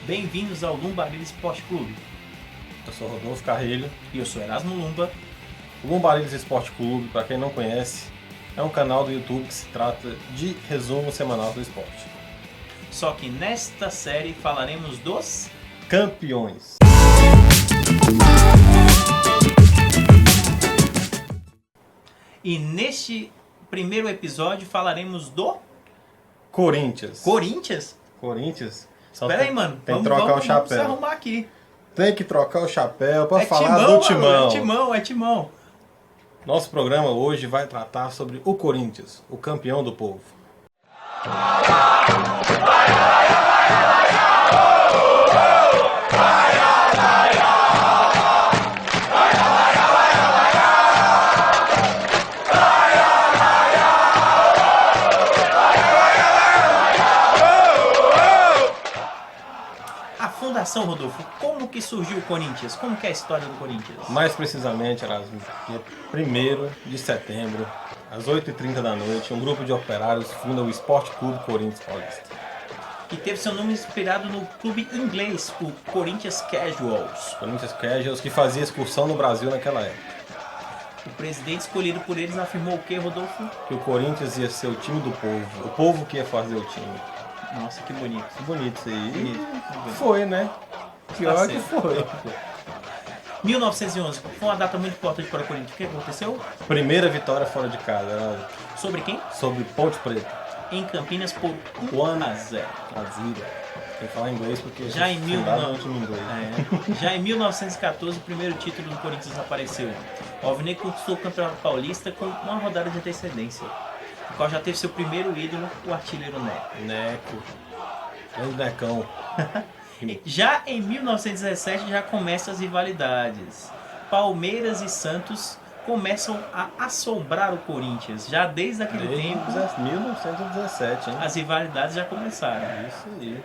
Bem-vindos ao Lumbaril Esporte Clube. Eu sou Rodolfo Carrilho. E eu sou Erasmo Lumba. O Lumbaril Esporte Clube, para quem não conhece, é um canal do YouTube que se trata de resumo semanal do esporte. Só que nesta série falaremos dos campeões. E neste primeiro episódio falaremos do Corinthians. Corinthians? Espera aí, mano. Tem que trocar o chapéu. Vamos se arrumar aqui. Tem que trocar o chapéu para falar do Timão. É Timão. Nosso programa hoje vai tratar sobre o Corinthians, o campeão do povo. Fundação, Rodolfo, como que surgiu o Corinthians? Como que é a história do Corinthians? Mais precisamente, Erasmo, dia 1º de setembro, às 8h30 da noite, um grupo de operários funda o Esporte Clube Corinthians Paulista. Que teve seu nome inspirado no clube inglês, o Corinthians Casuals. Corinthians Casuals, que fazia excursão no Brasil naquela época. O presidente escolhido por eles afirmou o que, Rodolfo? Que o Corinthians ia ser o time do povo, o povo que ia fazer o time. Nossa, que bonito. Que bonito isso aí. Bonito. Foi, né? Pior que foi. 1911 foi uma data muito importante para o Corinthians. O que aconteceu? Primeira vitória fora de casa. Era sobre quem? sobre Ponte Preta. Em Campinas por 1-0. Tem que falar inglês porque já em, já em 1914 o primeiro título do Corinthians apareceu. O Alvinegro conquistou o Campeonato Paulista com uma rodada de antecedência, o qual já teve seu primeiro ídolo, o artilheiro Neco. Grande Necão. Já em 1917 já começam as rivalidades. Palmeiras e Santos começam a assombrar o Corinthians. Já desde aquele tempo, 1917, hein? as rivalidades já começaram. Isso aí.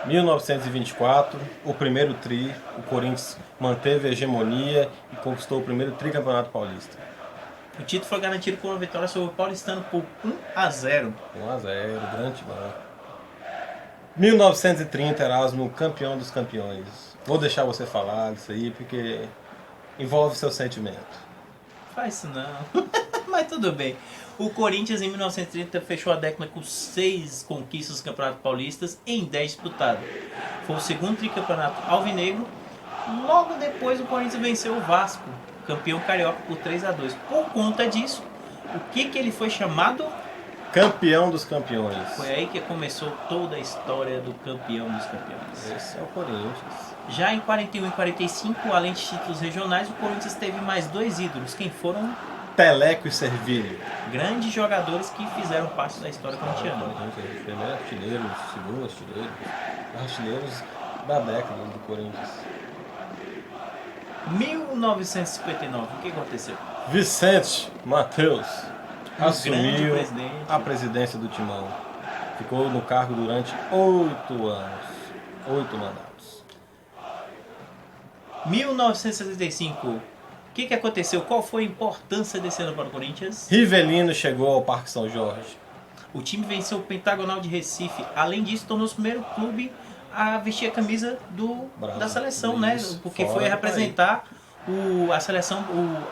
1924, o primeiro tri, o Corinthians manteve a hegemonia e conquistou o primeiro tricampeonato paulista. O título foi garantido com uma vitória sobre o Paulistano por 1-0. 1-0, grande Timão. 1930, Erasmo, campeão dos campeões. Vou deixar você falar disso aí porque envolve seu sentimento. Faz isso não. Mas tudo bem. O Corinthians em 1930 fechou a década com 6 conquistas dos campeonatos paulistas em 10 disputados. Foi o segundo tricampeonato alvinegro. Logo depois o Corinthians venceu o Vasco, campeão carioca, por 3-2. Por conta disso, o que ele foi chamado? Campeão dos campeões. Foi aí que começou toda a história do campeão dos campeões. Esse é o Corinthians. Já em 41 e 45, além de títulos regionais, o Corinthians teve mais 2 ídolos. Quem foram? Teleco e Servilho. Grandes jogadores que fizeram parte da história corintiana. Primeiro artilheiro, segundo artilheiro, artilheiros da década do Corinthians. 1959, o que aconteceu? Vicente Mateus assumiu presidente. a presidência do Timão. Ficou no cargo durante 8 anos. 8 mandatos. 1965, o que aconteceu? Qual foi a importância desse ano para o Corinthians? Rivelino chegou ao Parque São Jorge. O time venceu o Pentagonal de Recife. Além disso, tornou-se o primeiro clube a vestir a camisa da seleção, né? Porque foi representar a seleção,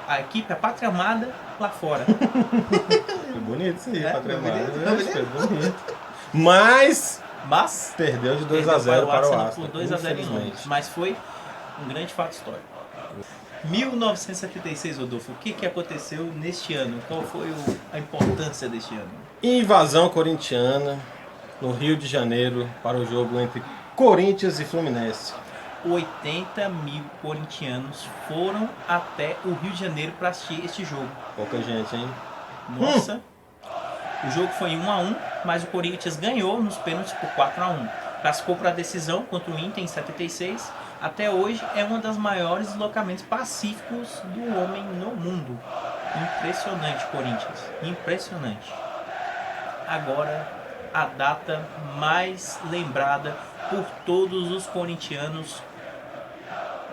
a equipe, a Pátria Amada lá fora. Foi bonito isso aí, Pátria Amada. Foi bonito. Mas perdeu de 2-0 para o Arsenal. Por 2-0, mas foi um grande fato histórico. 1976, Rodolfo, o que aconteceu neste ano? Qual foi a importância deste ano? Invasão corintiana no Rio de Janeiro para o jogo entre Corinthians e Fluminense. 80 mil corintianos foram até o Rio de Janeiro para assistir este jogo. Pouca gente, hein? Nossa! O jogo foi 1-1, mas o Corinthians ganhou nos pênaltis por 4-1. Classificou para a decisão contra o Inter em 76. Até hoje é um dos maiores deslocamentos pacíficos do homem no mundo. Impressionante, Corinthians. Impressionante. Agora, a data mais lembrada por todos os corintianos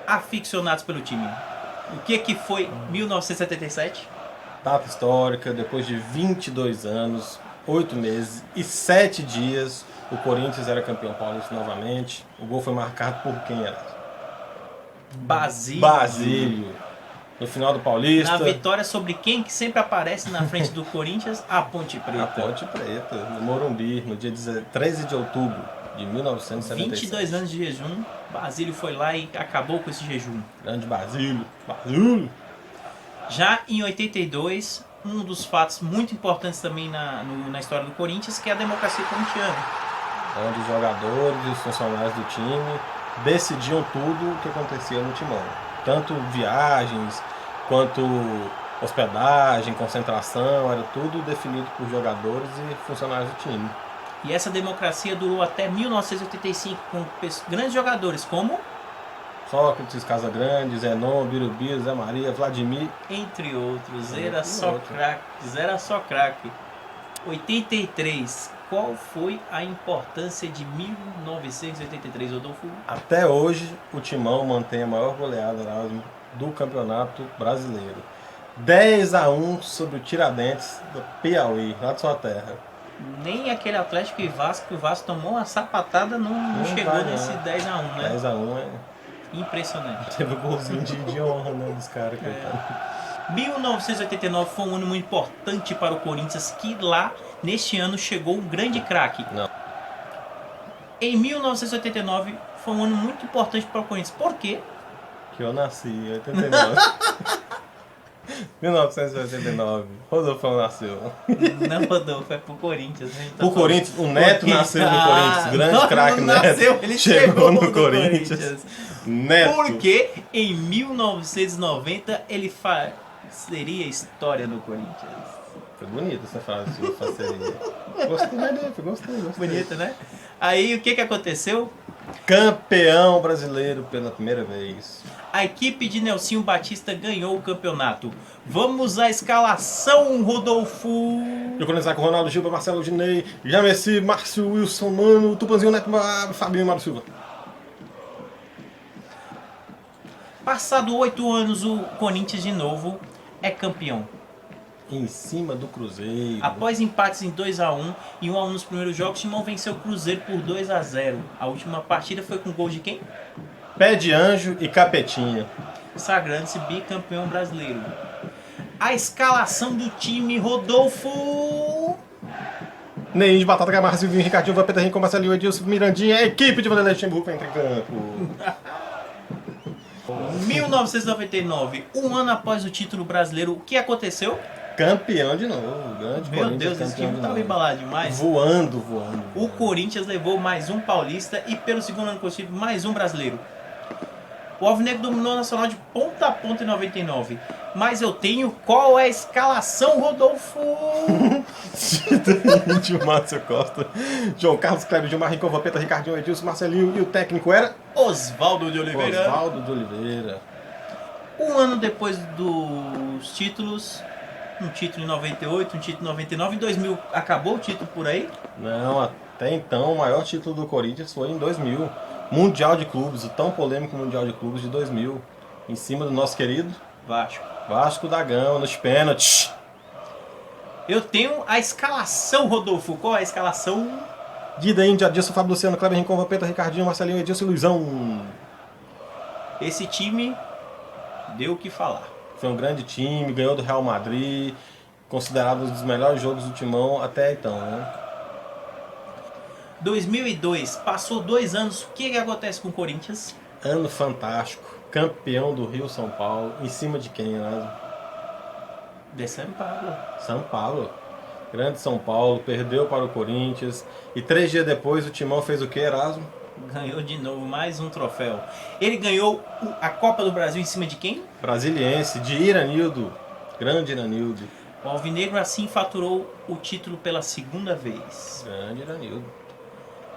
aficionados pelo time. O que foi 1977? Data histórica, depois de 22 anos, 8 meses e 7 dias, O Corinthians era campeão paulista novamente. O gol foi marcado por quem era? Basílio. No final do Paulista. Na vitória sobre quem que sempre aparece na frente do Corinthians? A Ponte Preta. A Ponte Preta, no Morumbi, no dia 13 de outubro de 1976. 22 anos de jejum. Basílio foi lá e acabou com esse jejum. Grande Basílio. Já em 82, um dos fatos muito importantes também na história do Corinthians, que é a democracia corintiana. Onde os jogadores e os funcionários do time decidiam tudo o que acontecia no timão. Tanto viagens, quanto hospedagem, concentração, era tudo definido por jogadores e funcionários do time. E essa democracia durou até 1985, com grandes jogadores como Sócrates, Casagrande, Zenon, Birubiru, Zé Maria, Vladimir, entre outros. Era só craque. 83. Qual foi a importância de 1983, Rodolfo? Até hoje, o Timão mantém a maior goleada do Campeonato Brasileiro. 10-1 sobre o Tiradentes do Piauí, lá de sua terra. Nem aquele Atlético e Vasco, que o Vasco tomou uma sapatada, não chegou nesse 10-1, né? 10-1 é... Impressionante. Teve um golzinho de honra, né, dos caras. 1989 foi um ano muito importante para o Corinthians, que lá, neste ano, chegou um grande craque. Não. Em 1989 foi um ano muito importante para o Corinthians. Por quê? Que eu nasci em 89. 1989. Rodolfo nasceu. Não, Rodolfo, é pro Corinthians. O Corinthians, o Neto nasceu no Corinthians. Grande craque Neto. Nasceu, ele chegou no Corinthians. Neto. Porque em 1990 ele seria história no Corinthians. Foi bonita essa frase, sua parceria. Gostei. Bonita, né? Aí o que aconteceu? Campeão brasileiro pela primeira vez. A equipe de Nelsinho Batista ganhou o campeonato. Vamos à escalação, Rodolfo. E o Corinthians com Ronaldo, Gilba, Marcelo, Ginei, Jamessi, Márcio, Wilson, Mano, Tupanzinho, Neto, Fabinho e Mário Silva. Passado 8 anos, o Corinthians de novo é campeão. Em cima do Cruzeiro. Após empates em 2-1 e 1-1 nos primeiros jogos, o Timão venceu o Cruzeiro por 2-0. A última partida foi com gol de quem? Pé de Anjo e Capetinha. Sagrando-se bicampeão brasileiro. A escalação do time, Rodolfo. Ney de Batata, Gamarra, Silvinho, Ricardinho, Vampeta, Rico, Marcelinho, Edilson, Mirandinha. A equipe de Vanderlei Luxemburgo entra em campo. 1999, um ano após o título brasileiro, o que aconteceu? Campeão de novo, grande Meu Corinthians. Deus, esse time estava embalado demais. Voando. O Corinthians levou mais um paulista e pelo segundo ano consecutivo mais um brasileiro. O Alvinegro dominou o Nacional de ponta a ponta em 99. Mas eu tenho qual é a escalação, Rodolfo? Tio Márcio Costa, João Carlos Kleber, Gilmar, Rincon, Vampeta, Ricardinho, Edilson, Marcelinho e o técnico era? Oswaldo de Oliveira. Oswaldo de Oliveira. Um ano depois dos títulos, um título em 98, um título em 99, em 2000 acabou o título por aí? Não, até então o maior título do Corinthians foi em 2000. Mundial de Clubes, o tão polêmico Mundial de Clubes de 2000. Em cima do nosso querido Vasco da Gama, nos pênaltis. Eu tenho a escalação, Rodolfo. Qual é a escalação? Dida, Índia, Adilson, Fábio Luciano, Kleber, Rincon, Vampeta, Ricardinho, Marcelinho, Edilson e Luizão. Esse time deu o que falar. Foi um grande time, ganhou do Real Madrid, considerado um dos melhores jogos do Timão até então, né? 2002, passou 2 anos, o que acontece com o Corinthians? Ano fantástico, campeão do Rio São Paulo, em cima de quem, Erasmo? De São Paulo. São Paulo, grande São Paulo, perdeu para o Corinthians, e 3 dias depois o Timão fez o que, Erasmo? Ganhou de novo mais um troféu. Ele ganhou a Copa do Brasil em cima de quem? Brasiliense, de Iranildo, grande Iranildo. O Alvinegro assim faturou o título pela segunda vez. Grande Iranildo.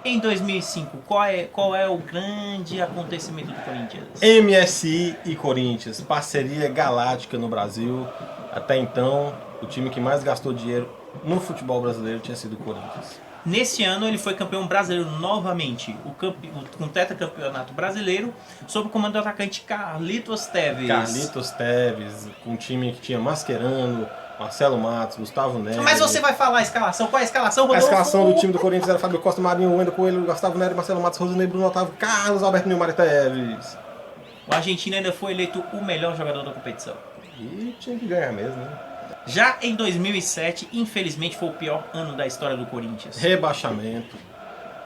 Em 2005, qual é o grande acontecimento do Corinthians? MSI e Corinthians, parceria galáctica no Brasil. Até então, o time que mais gastou dinheiro no futebol brasileiro tinha sido o Corinthians. Nesse ano ele foi campeão brasileiro novamente, com tetracampeonato brasileiro, sob o comando do atacante Carlitos Teves. Carlitos Teves, com um time que tinha Mascherano, Marcelo Matos, Gustavo Nery. Mas você vai falar a escalação? Qual é a escalação, A Rodolfo? escalação do time do Corinthians era Fábio Costa, Marinho, Wendel Coelho, Gustavo Nery, Marcelo Matos, Rosinei, Bruno Otávio, Carlos Alberto Nilmar e Teves. O argentino ainda foi eleito o melhor jogador da competição. E tinha que ganhar mesmo, né? Já em 2007, infelizmente, foi o pior ano da história do Corinthians. Rebaixamento.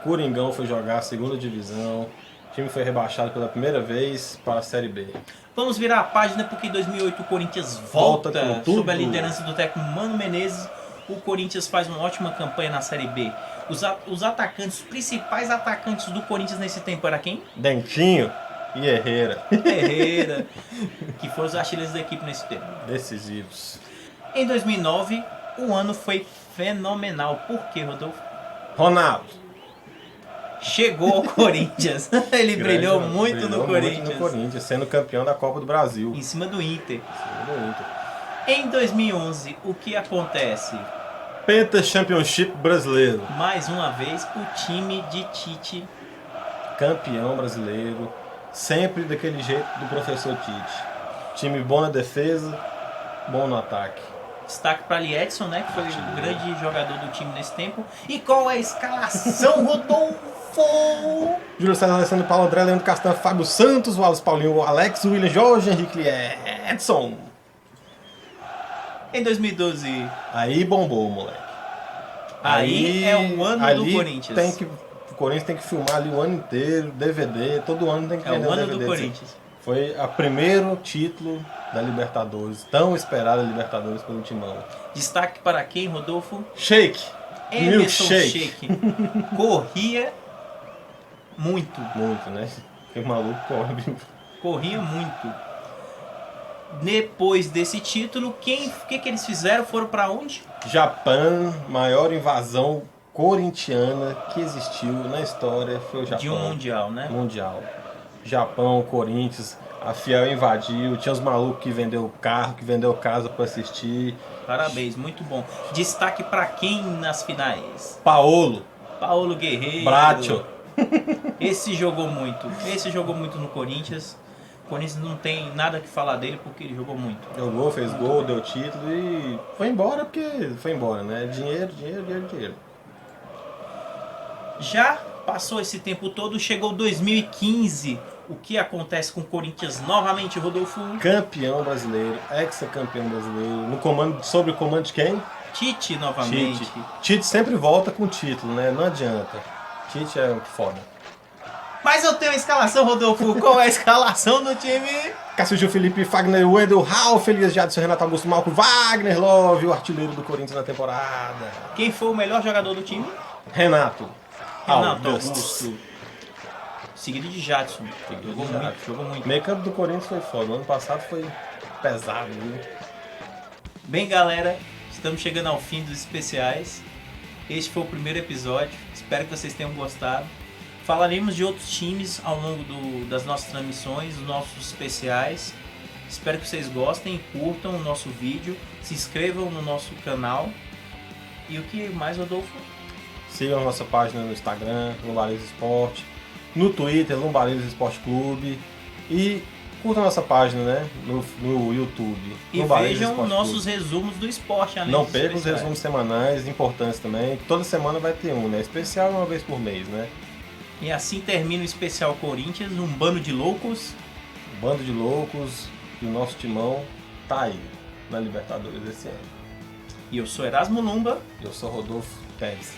Coringão foi jogar a segunda divisão. O time foi rebaixado pela primeira vez para a Série B. Vamos virar a página porque em 2008 o Corinthians volta com tudo. sob a liderança do técnico Mano Menezes. O Corinthians faz uma ótima campanha na Série B. Os atacantes, os principais atacantes do Corinthians nesse tempo era quem? Dentinho e Herrera. Herrera, que foram os artilheiros da equipe nesse tempo. Decisivos. Em 2009, o ano foi fenomenal. Por quê, Rodolfo? Ronaldo. Chegou ao Corinthians. Ele brilhou muito no Corinthians. Muito no Corinthians, sendo campeão da Copa do Brasil. Em cima do Inter. Em cima do Inter. Em 2011, o que acontece? Penta Championship brasileiro. Mais uma vez, o time de Tite. Campeão brasileiro. Sempre daquele jeito do professor Tite. Time bom na defesa, bom no ataque. Destaque para Liedson, né? Que foi o grande jogador do time nesse tempo. E qual é a escalação, Rodolfo? Júlio César, Alessandro, Paulo André, Leandro Castanho, Fábio Santos, Wallace Paulinho, Alex, William, Jorge, Henrique Edson. Em 2012. Aí bombou, moleque. Aí é o ano do Corinthians. O Corinthians tem que filmar ali o ano inteiro, DVD, todo ano tem que vender o ano DVD. do Corinthians. Foi o primeiro título da Libertadores, tão esperada Libertadores pelo Timão. Destaque para quem, Rodolfo? Shake. Emerson Milkshake. Sheik. Corria muito. Muito, né? Que maluco corre. Corria muito. Depois desse título, o que eles fizeram? Foram para onde? Japão, maior invasão corintiana que existiu na história foi o Japão. De um mundial, né? Mundial. Japão, Corinthians, a Fiel invadiu, tinha os malucos que vendeu carro, que vendeu casa para assistir. Parabéns, muito bom. Destaque para quem nas finais? Paulo Guerreiro. Bracho. Esse jogou muito no Corinthians. O Corinthians não tem nada que falar dele porque ele jogou muito. Jogou, fez gol, deu título e foi embora porque foi embora, né? Dinheiro. Já passou esse tempo todo, chegou 2015. O que acontece com o Corinthians novamente, Rodolfo? Campeão brasileiro, ex-campeão brasileiro, sob o comando de quem? Tite novamente. Tite sempre volta com título, né? Não adianta. Tite é foda. Mas eu tenho a escalação, Rodolfo. Qual é a escalação do time? Cássio Gil, Felipe, Fagner, Wendel, Ralf, Elias Jadson, Renato Augusto, Malco, Wagner Love, o artilheiro do Corinthians na temporada. Quem foi o melhor jogador do time? Renato Augusto. Seguido de Jadson. Jogou muito. Meio campo do Corinthians foi foda. O ano passado foi pesado, viu? Bem, galera, estamos chegando ao fim dos especiais. Este foi o primeiro episódio. Espero que vocês tenham gostado. Falaremos de outros times ao longo das nossas transmissões, dos nossos especiais. Espero que vocês gostem, curtam o nosso vídeo, se inscrevam no nosso canal. E o que mais, Rodolfo? Sigam a nossa página no Instagram, Lombardias Esporte, no Twitter, Lombardias Esporte Clube, e curtam a nossa página, né, no YouTube. E vejam nossos resumos do esporte. Não percam os resumos semanais, importantes também. Toda semana vai ter um, né? Especial uma vez por mês, né? E assim termina o especial Corinthians, um bando de loucos. Um bando de loucos, e o nosso timão tá aí, na Libertadores esse ano. E eu sou Erasmo Lumba. Eu sou Rodolfo Teves.